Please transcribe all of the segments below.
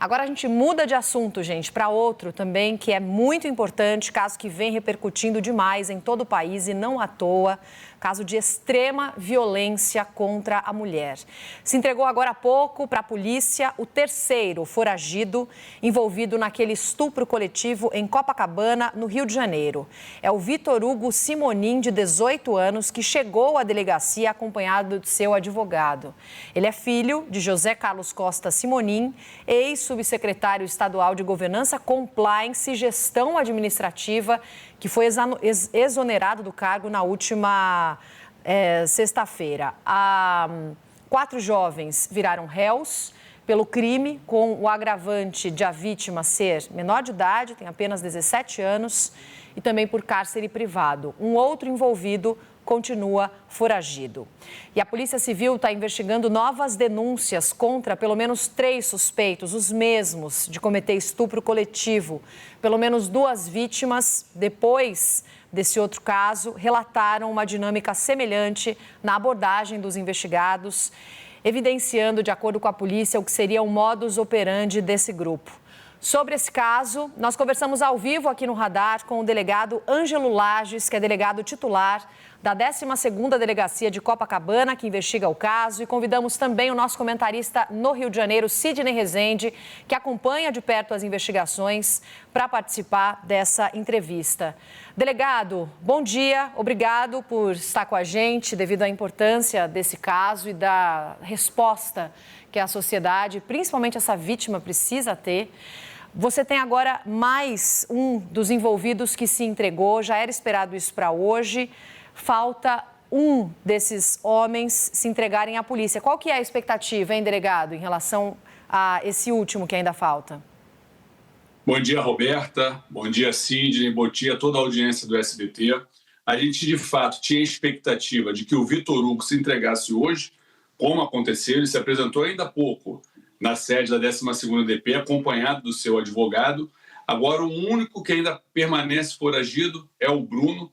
Agora a gente muda de assunto, gente, para outro também que é muito importante, caso que vem repercutindo demais em todo o país e não à toa, caso de extrema violência contra a mulher. Se entregou agora há pouco para a polícia o terceiro foragido envolvido naquele estupro coletivo em Copacabana, no Rio de Janeiro. É o Vitor Hugo Simonin, de 18 anos, que chegou à delegacia acompanhado de seu advogado. Ele é filho de José Carlos Costa Simonin, ex-subsecretário estadual de Governança, Compliance e Gestão Administrativa, que foi exonerado do cargo na última sexta-feira. 4 jovens viraram réus pelo crime, com o agravante de a vítima ser menor de idade, tem apenas 17 anos, e também por cárcere privado. Um outro envolvido continua foragido. E a Polícia Civil está investigando novas denúncias contra pelo menos 3 suspeitos, os mesmos, de cometer estupro coletivo. Pelo menos 2 vítimas, depois desse outro caso, relataram uma dinâmica semelhante na abordagem dos investigados, evidenciando, de acordo com a polícia, o que seria o modus operandi desse grupo. Sobre esse caso, nós conversamos ao vivo aqui no Radar com o delegado Ângelo Lages, que é delegado titular da 12ª Delegacia de Copacabana, que investiga o caso, e convidamos também o nosso comentarista no Rio de Janeiro, Sidney Rezende, que acompanha de perto as investigações, para participar dessa entrevista. Delegado, bom dia, obrigado por estar com a gente, devido à importância desse caso e da resposta que a sociedade, principalmente essa vítima, precisa ter. Você tem agora mais um dos envolvidos que se entregou, já era esperado isso para hoje. Falta um desses homens se entregarem à polícia. Qual que é a expectativa, hein, delegado, em relação a esse último que ainda falta? Bom dia, Roberta. Bom dia, Sidney. Bom dia a toda a audiência do SBT. A gente, de fato, tinha expectativa de que o Vitor Hugo se entregasse hoje, como aconteceu. Ele se apresentou ainda há pouco na sede da 12ª DP, acompanhado do seu advogado. Agora, o único que ainda permanece foragido é o Bruno.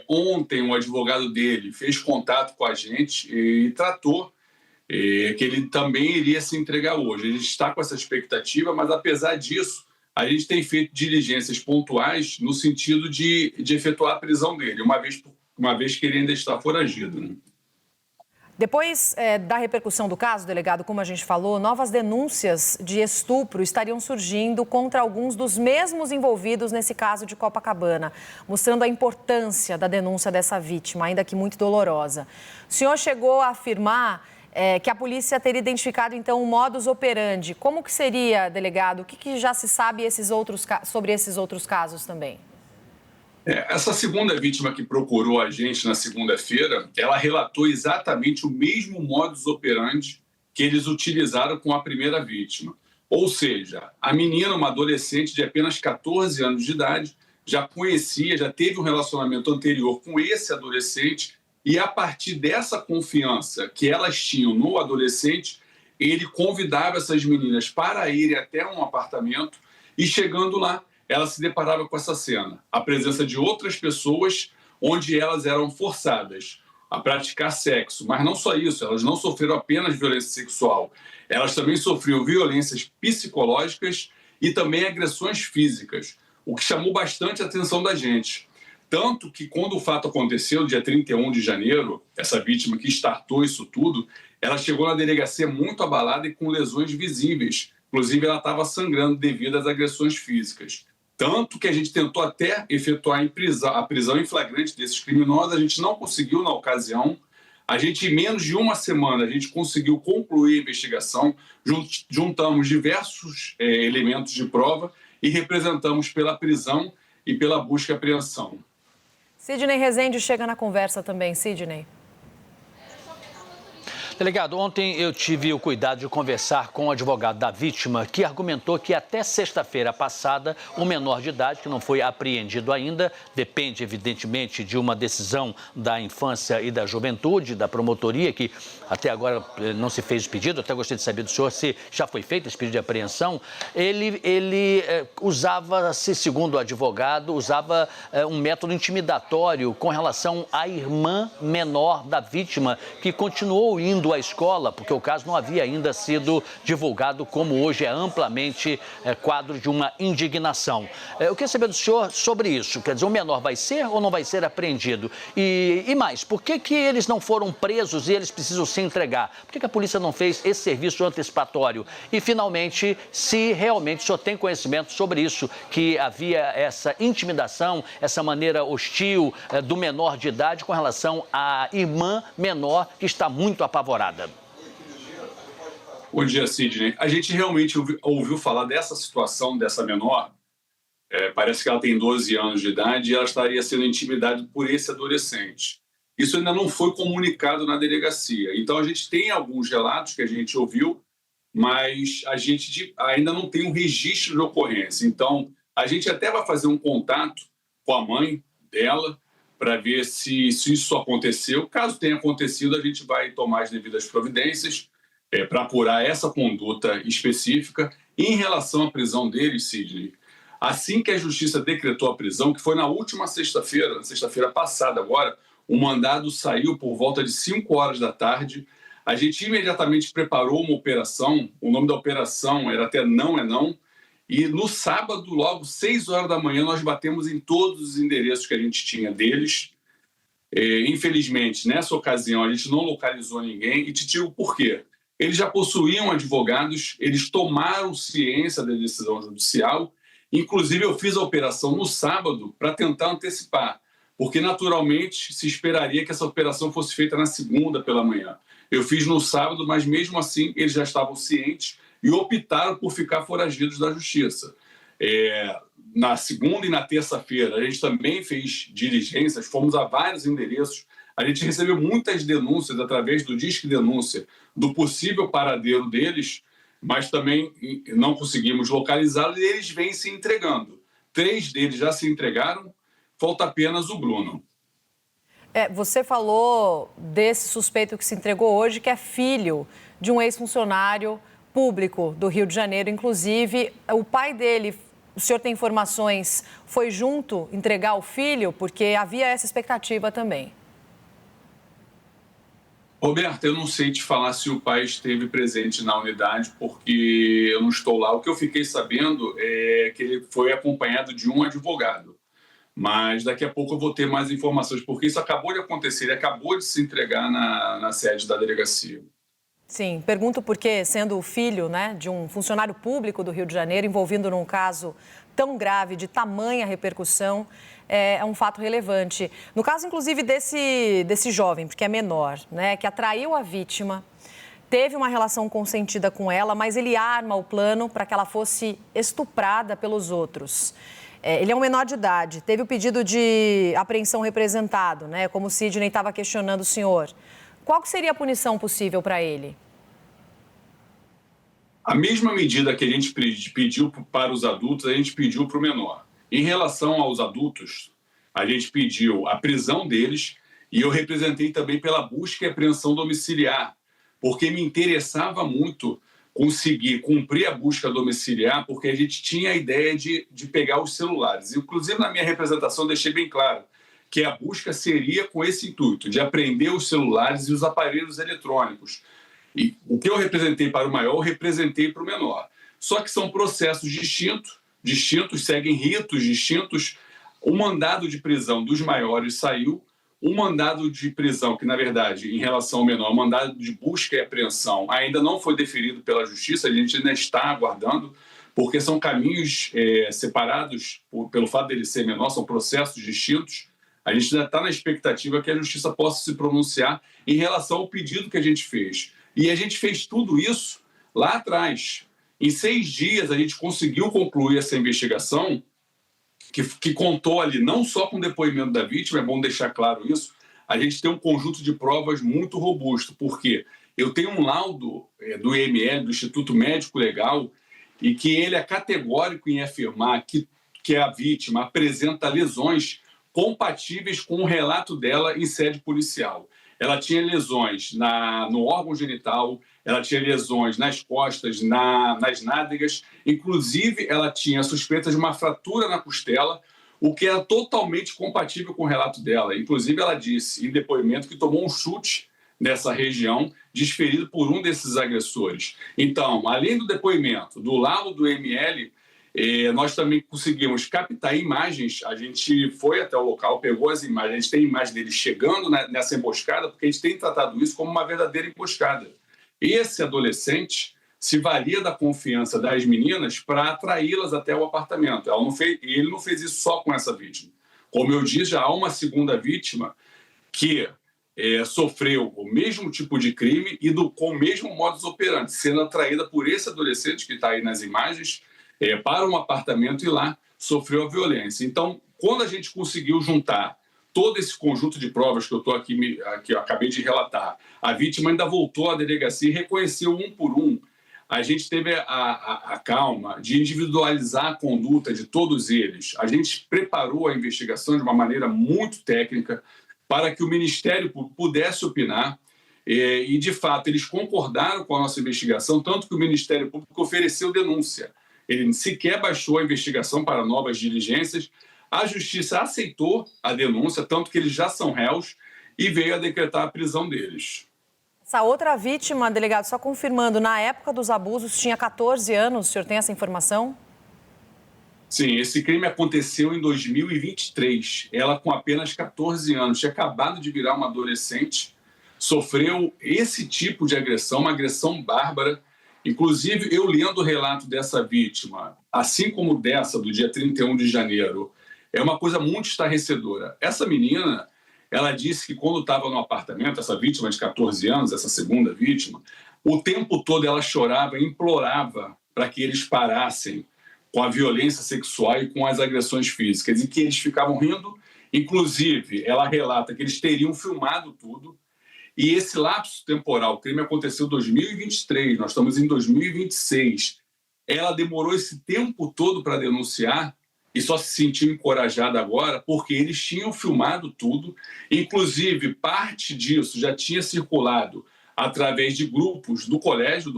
Ontem, o advogado dele fez contato com a gente e tratou que ele também iria se entregar hoje. A gente está com essa expectativa, mas, apesar disso, a gente tem feito diligências pontuais no sentido de efetuar a prisão dele, uma vez que ele ainda está foragido, né? Depois da repercussão do caso, delegado, como a gente falou, novas denúncias de estupro estariam surgindo contra alguns dos mesmos envolvidos nesse caso de Copacabana, mostrando a importância da denúncia dessa vítima, ainda que muito dolorosa. O senhor chegou a afirmar que a polícia teria identificado, então, o modus operandi. Como que seria, delegado? O que já se sabe sobre esses outros casos também? Essa segunda vítima que procurou a gente na segunda-feira, ela relatou exatamente o mesmo modus operandi que eles utilizaram com a primeira vítima. Ou seja, a menina, uma adolescente de apenas 14 anos de idade, já teve um relacionamento anterior com esse adolescente, e a partir dessa confiança que elas tinham no adolescente, ele convidava essas meninas para irem até um apartamento e, chegando lá, ela se deparava com essa cena, a presença de outras pessoas, onde elas eram forçadas a praticar sexo. Mas não só isso, elas não sofreram apenas violência sexual, elas também sofriam violências psicológicas e também agressões físicas, o que chamou bastante a atenção da gente. Tanto que, quando o fato aconteceu, dia 31 de janeiro, essa vítima que startou isso tudo, ela chegou na delegacia muito abalada e com lesões visíveis. Inclusive, ela estava sangrando devido às agressões físicas. Tanto que a gente tentou até efetuar a prisão em flagrante desses criminosos, a gente não conseguiu na ocasião. A gente, em menos de uma semana, a gente conseguiu concluir a investigação, juntamos diversos elementos de prova e representamos pela prisão e pela busca e apreensão. Sidney Rezende chega na conversa também. Sidney. Delegado, ontem eu tive o cuidado de conversar com o advogado da vítima, que argumentou que até sexta-feira passada, o menor de idade, que não foi apreendido ainda, depende evidentemente de uma decisão da infância e da juventude, da promotoria, que até agora não se fez o pedido, até gostaria de saber do senhor se já foi feito esse pedido de apreensão. Ele usava-se, segundo o advogado, um método intimidatório com relação à irmã menor da vítima, que continuou indo indo à escola, porque o caso não havia ainda sido divulgado, como hoje é amplamente quadro de uma indignação. Eu queria saber do senhor sobre isso. Quer dizer, o menor vai ser ou não vai ser apreendido? E mais, por que eles não foram presos e eles precisam se entregar? Por que a polícia não fez esse serviço antecipatório? E, finalmente, se realmente o senhor tem conhecimento sobre isso, que havia essa intimidação, essa maneira hostil do menor de idade com relação à irmã menor que está muito apavorada. Bom dia, Sidney. A gente realmente ouviu falar dessa situação dessa menor. Parece que ela tem 12 anos de idade e ela estaria sendo intimidada por esse adolescente. Isso ainda não foi comunicado na delegacia. Então, a gente tem alguns relatos que a gente ouviu, mas a gente ainda não tem um registro de ocorrência. Então, a gente até vai fazer um contato com a mãe dela para ver se isso aconteceu. Caso tenha acontecido, a gente vai tomar as devidas providências para apurar essa conduta específica. E em relação à prisão dele, Sidney, assim que a Justiça decretou a prisão, que foi na última sexta-feira passada agora, o mandado saiu por volta de 5 horas da tarde. A gente imediatamente preparou uma operação, o nome da operação era até Não é Não, e no sábado, logo 6 horas da manhã, nós batemos em todos os endereços que a gente tinha deles. Infelizmente, nessa ocasião, a gente não localizou ninguém, e te digo por quê. Eles já possuíam advogados, eles tomaram ciência da decisão judicial. Inclusive, eu fiz a operação no sábado para tentar antecipar, porque naturalmente se esperaria que essa operação fosse feita na segunda pela manhã. Eu fiz no sábado, mas mesmo assim eles já estavam cientes e optaram por ficar foragidos da justiça. Na segunda e na terça-feira, a gente também fez diligências, fomos a vários endereços. A gente recebeu muitas denúncias através do Disque Denúncia do possível paradeiro deles, mas também não conseguimos localizá-los e eles vêm se entregando. 3 deles já se entregaram, falta apenas o Bruno. Você falou desse suspeito que se entregou hoje, que é filho de um ex-funcionário público do Rio de Janeiro. Inclusive, o pai dele, o senhor tem informações, foi junto entregar o filho? Porque havia essa expectativa também. Roberto, eu não sei te falar se o pai esteve presente na unidade, porque eu não estou lá. O que eu fiquei sabendo é que ele foi acompanhado de um advogado. Mas daqui a pouco eu vou ter mais informações, porque isso acabou de acontecer, ele acabou de se entregar na sede da delegacia. Sim, pergunto porque, sendo o filho, né, de um funcionário público do Rio de Janeiro, envolvido num caso tão grave, de tamanha repercussão, é um fato relevante. No caso, inclusive, desse jovem, porque é menor, né, que atraiu a vítima, teve uma relação consentida com ela, mas ele arma o plano para que ela fosse estuprada pelos outros. Ele é um menor de idade, teve o pedido de apreensão representado, né, como o Sidney estava questionando o senhor. Qual que seria a punição possível para ele? A mesma medida que a gente pediu para os adultos, a gente pediu para o menor. Em relação aos adultos, a gente pediu a prisão deles e eu representei também pela busca e apreensão domiciliar, porque me interessava muito conseguir cumprir a busca domiciliar, porque a gente tinha a ideia de pegar os celulares. Inclusive, na minha representação, deixei bem claro que a busca seria com esse intuito, de apreender os celulares e os aparelhos eletrônicos. E o que eu representei para o maior, eu representei para o menor. Só que são processos distintos, seguem ritos distintos. O mandado de prisão dos maiores saiu, o mandado de prisão, que na verdade, em relação ao menor, o mandado de busca e apreensão ainda não foi deferido pela Justiça, a gente ainda está aguardando, porque são caminhos separados, pelo fato dele ser menor, são processos distintos. A gente ainda está na expectativa que a Justiça possa se pronunciar em relação ao pedido que a gente fez. E a gente fez tudo isso lá atrás. Em 6 dias, a gente conseguiu concluir essa investigação, que contou ali não só com o depoimento da vítima, é bom deixar claro isso, a gente tem um conjunto de provas muito robusto, porque eu tenho um laudo do IML, do Instituto Médico Legal, e que ele é categórico em afirmar que a vítima apresenta lesões compatíveis com o relato dela em sede policial. Ela tinha lesões no órgão genital, ela tinha lesões nas costas, nas nádegas, inclusive ela tinha suspeita de uma fratura na costela, o que era totalmente compatível com o relato dela. Inclusive ela disse em depoimento que tomou um chute nessa região, desferido por um desses agressores. Então, além do depoimento, do laudo do ML, nós também conseguimos captar imagens. A gente foi até o local, pegou as imagens, a gente tem imagem dele chegando nessa emboscada, porque a gente tem tratado isso como uma verdadeira emboscada. Esse adolescente se valia da confiança das meninas para atraí-las até o apartamento. Ele não fez isso só com essa vítima. Como eu disse, já há uma segunda vítima que sofreu o mesmo tipo de crime e com o mesmo modus operandi, sendo atraída por esse adolescente que está aí nas imagens para um apartamento e lá sofreu a violência. Então, quando a gente conseguiu juntar todo esse conjunto de provas que eu estou aqui, que eu acabei de relatar, a vítima ainda voltou à delegacia e reconheceu um por um. A gente teve a calma de individualizar a conduta de todos eles. A gente preparou a investigação de uma maneira muito técnica para que o Ministério Público pudesse opinar e, de fato, eles concordaram com a nossa investigação, tanto que o Ministério Público ofereceu denúncia. Ele sequer baixou a investigação para novas diligências. A Justiça aceitou a denúncia, tanto que eles já são réus, e veio a decretar a prisão deles. Essa outra vítima, delegado, só confirmando, na época dos abusos tinha 14 anos, o senhor tem essa informação? Sim, esse crime aconteceu em 2023. Ela, com apenas 14 anos, tinha acabado de virar uma adolescente, sofreu esse tipo de agressão, uma agressão bárbara. Inclusive, eu lendo o relato dessa vítima, assim como dessa do dia 31 de janeiro, é uma coisa muito estarrecedora. Essa menina, ela disse que quando estava no apartamento, essa vítima de 14 anos, essa segunda vítima, o tempo todo ela chorava e implorava para que eles parassem com a violência sexual e com as agressões físicas, e que eles ficavam rindo. Inclusive, ela relata que eles teriam filmado tudo, e esse lapso temporal, o crime aconteceu em 2023, nós estamos em 2026. Ela demorou esse tempo todo para denunciar e só se sentiu encorajada agora porque eles tinham filmado tudo. Inclusive, parte disso já tinha circulado através de grupos do Colégio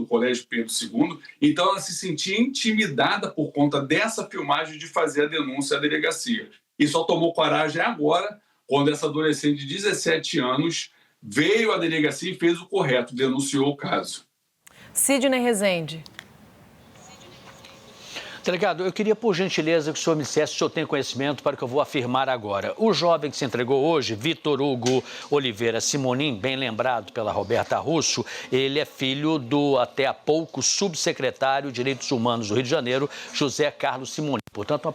Pedro II. Então, ela se sentia intimidada por conta dessa filmagem de fazer a denúncia à delegacia. E só tomou coragem agora, quando essa adolescente de 17 anos veio à delegacia e fez o correto, denunciou o caso. Sidney Rezende. Delegado, eu queria, por gentileza, que o senhor me dissesse se o senhor tem conhecimento para o que eu vou afirmar agora. O jovem que se entregou hoje, Vitor Hugo Oliveira Simonim, bem lembrado pela Roberta Russo, ele é filho do, até há pouco, subsecretário de Direitos Humanos do Rio de Janeiro, José Carlos Simonim. Portanto,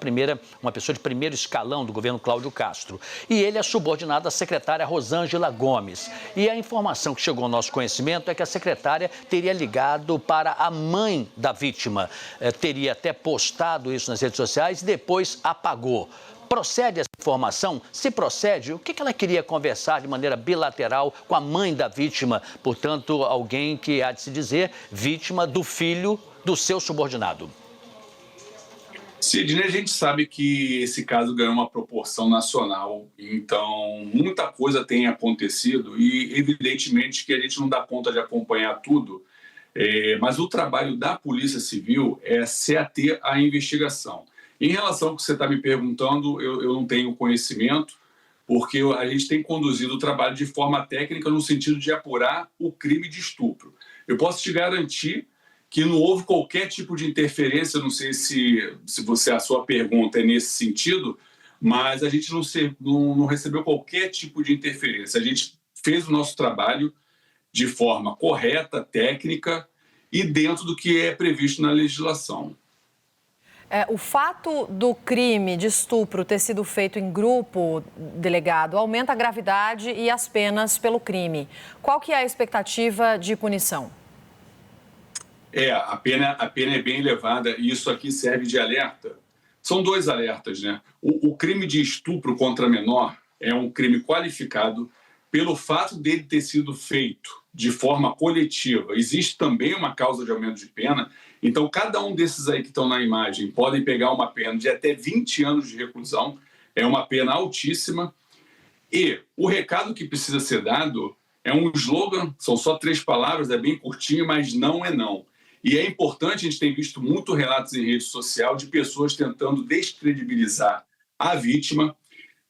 uma pessoa de primeiro escalão do governo Cláudio Castro. E ele é subordinado à secretária Rosângela Gomes. E a informação que chegou ao nosso conhecimento é que a secretária teria ligado para a mãe da vítima. Teria até postado isso nas redes sociais e depois apagou. Procede essa informação? Se procede, o que ela queria conversar de maneira bilateral com a mãe da vítima? Portanto, alguém que há de se dizer vítima do filho do seu subordinado. Sidney, a gente sabe que esse caso ganhou uma proporção nacional, então muita coisa tem acontecido e evidentemente que a gente não dá conta de acompanhar tudo, mas o trabalho da Polícia Civil é se ater à investigação. Em relação ao que você está me perguntando, eu não tenho conhecimento, porque a gente tem conduzido o trabalho de forma técnica no sentido de apurar o crime de estupro. Eu posso te garantir que não houve qualquer tipo de interferência, não sei se a sua pergunta é nesse sentido, mas a gente não recebeu qualquer tipo de interferência. A gente fez o nosso trabalho de forma correta, técnica e dentro do que é previsto na legislação. O fato do crime de estupro ter sido feito em grupo, delegado, aumenta a gravidade e as penas pelo crime. Qual que é a expectativa de punição? A pena é bem elevada e isso aqui serve de alerta. São dois alertas, né? O crime de estupro contra menor é um crime qualificado pelo fato dele ter sido feito de forma coletiva. Existe também uma causa de aumento de pena. Então, cada um desses aí que estão na imagem podem pegar uma pena de até 20 anos de reclusão. É uma pena altíssima. E o recado que precisa ser dado é um slogan, são só 3 palavras, é bem curtinho, mas não é não. E é importante, a gente tem visto muitos relatos em rede social de pessoas tentando descredibilizar a vítima,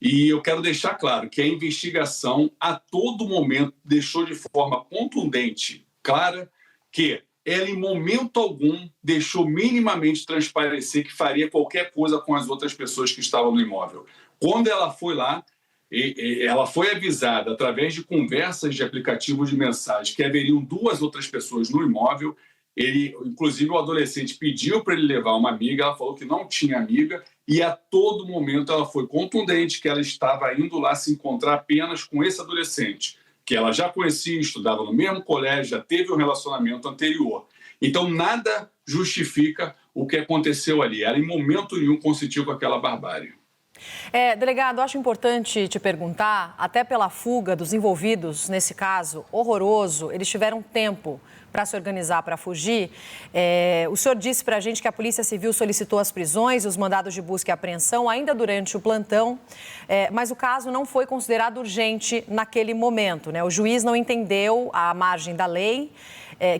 E eu quero deixar claro que a investigação, a todo momento, deixou de forma contundente, clara, que ela, em momento algum, deixou minimamente transparecer que faria qualquer coisa com as outras pessoas que estavam no imóvel. Quando ela foi lá, ela foi avisada, através de conversas de aplicativo de mensagem, que haveriam 2 outras pessoas no imóvel. Inclusive, o adolescente pediu para ele levar uma amiga, ela falou que não tinha amiga, e a todo momento ela foi contundente que ela estava indo lá se encontrar apenas com esse adolescente, que ela já conhecia, estudava no mesmo colégio, já teve um relacionamento anterior. Então, nada justifica o que aconteceu ali. Ela, em momento nenhum, consentiu com aquela barbárie. Delegado, acho importante te perguntar, até pela fuga dos envolvidos nesse caso horroroso, eles tiveram tempo para se organizar para fugir. O senhor disse para a gente que a Polícia Civil solicitou as prisões e os mandados de busca e apreensão ainda durante o plantão, mas o caso não foi considerado urgente naquele momento, né? O juiz não entendeu, à margem da lei,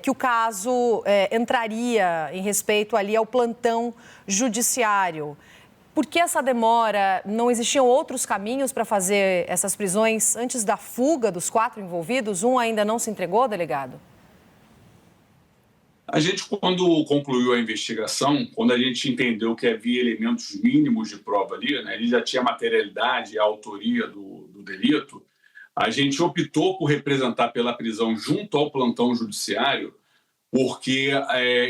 que o caso entraria em respeito ali ao plantão judiciário. Por que essa demora? Não existiam outros caminhos para fazer essas prisões antes da fuga dos 4 envolvidos? Um ainda não se entregou, delegado? A gente, quando concluiu a investigação, quando a gente entendeu que havia elementos mínimos de prova ali, né, ele já tinha a materialidade e a autoria do delito, a gente optou por representar pela prisão junto ao plantão judiciário, porque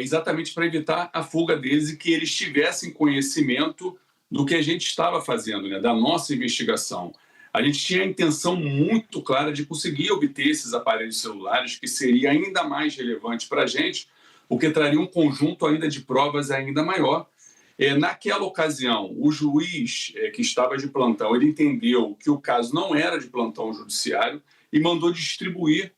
exatamente para evitar a fuga deles e que eles tivessem conhecimento do que a gente estava fazendo, né, da nossa investigação. A gente tinha a intenção muito clara de conseguir obter esses aparelhos celulares, que seria ainda mais relevante para a gente, porque traria um conjunto ainda de provas ainda maior. Naquela ocasião, o juiz que estava de plantão, ele entendeu que o caso não era de plantão judiciário e mandou distribuir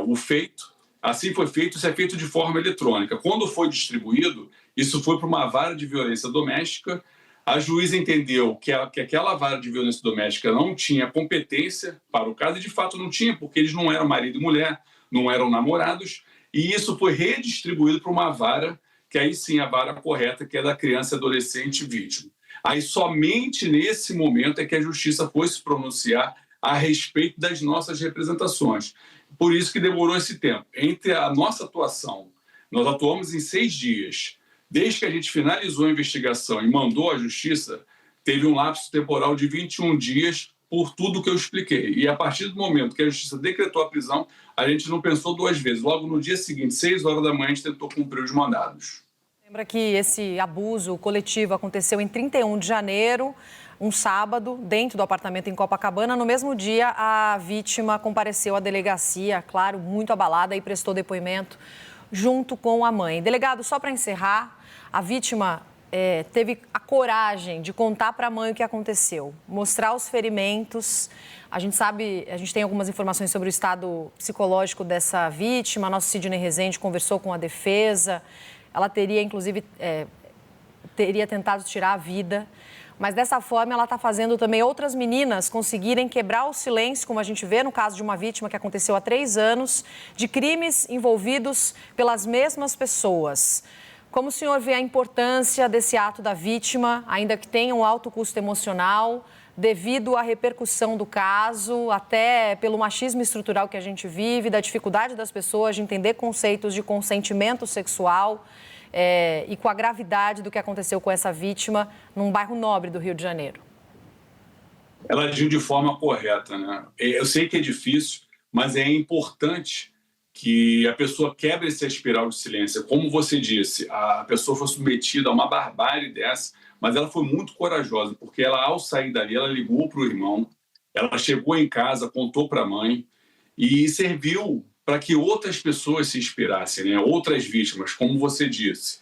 o feito. Assim foi feito, isso é feito de forma eletrônica. Quando foi distribuído, isso foi para uma vara de violência doméstica. A juíza entendeu que aquela vara de violência doméstica não tinha competência para o caso, e de fato não tinha, porque eles não eram marido e mulher, não eram namorados, e isso foi redistribuído para uma vara, que aí sim a vara correta, que é da criança e adolescente vítima. Aí somente nesse momento é que a justiça foi se pronunciar a respeito das nossas representações. Por isso que demorou esse tempo. Entre a nossa atuação, nós atuamos em 6 dias, desde que a gente finalizou a investigação e mandou à justiça, teve um lapso temporal de 21 dias por tudo que eu expliquei. E a partir do momento que a justiça decretou a prisão, a gente não pensou 2 vezes. Logo no dia seguinte, 6 horas da manhã, a gente tentou cumprir os mandados. Lembra que esse abuso coletivo aconteceu em 31 de janeiro, um sábado, dentro do apartamento em Copacabana. No mesmo dia, a vítima compareceu à delegacia, claro, muito abalada, e prestou depoimento junto com a mãe. Delegado, só para encerrar, a vítima teve a coragem de contar para a mãe o que aconteceu, mostrar os ferimentos. A gente sabe, a gente tem algumas informações sobre o estado psicológico dessa vítima. Nosso Sidney Rezende conversou com a defesa. Ela teria, inclusive, teria tentado tirar a vida. Mas dessa forma ela está fazendo também outras meninas conseguirem quebrar o silêncio, como a gente vê no caso de uma vítima que aconteceu há 3 anos, de crimes envolvidos pelas mesmas pessoas. Como o senhor vê a importância desse ato da vítima, ainda que tenha um alto custo emocional, devido à repercussão do caso, até pelo machismo estrutural que a gente vive, da dificuldade das pessoas de entender conceitos de consentimento sexual, e com a gravidade do que aconteceu com essa vítima num bairro nobre do Rio de Janeiro? Ela agiu de forma correta, né? Eu sei que é difícil, mas é importante que a pessoa quebre essa espiral de silêncio. Como você disse, a pessoa foi submetida a uma barbárie dessa, mas ela foi muito corajosa, porque ela, ao sair dali, ela ligou para o irmão, ela chegou em casa, contou para a mãe e serviu para que outras pessoas se inspirassem, né? Outras vítimas, como você disse.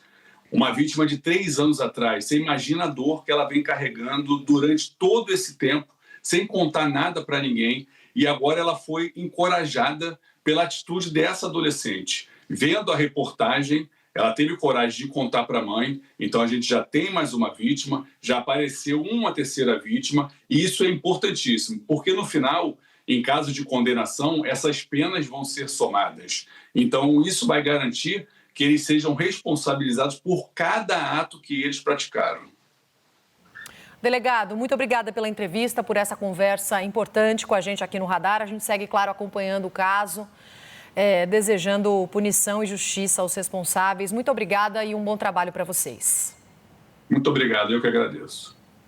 Uma vítima de 3 anos atrás, você imagina a dor que ela vem carregando durante todo esse tempo, sem contar nada para ninguém, e agora ela foi encorajada pela atitude dessa adolescente. Vendo a reportagem, ela teve coragem de contar para a mãe, então a gente já tem mais uma vítima, já apareceu uma 3ª vítima, e isso é importantíssimo, porque no final, em caso de condenação, essas penas vão ser somadas. Então isso vai garantir que eles sejam responsabilizados por cada ato que eles praticaram. Delegado, muito obrigada pela entrevista, por essa conversa importante com a gente aqui no Radar. A gente segue, claro, acompanhando o caso, desejando punição e justiça aos responsáveis. Muito obrigada e um bom trabalho para vocês. Muito obrigado, eu que agradeço.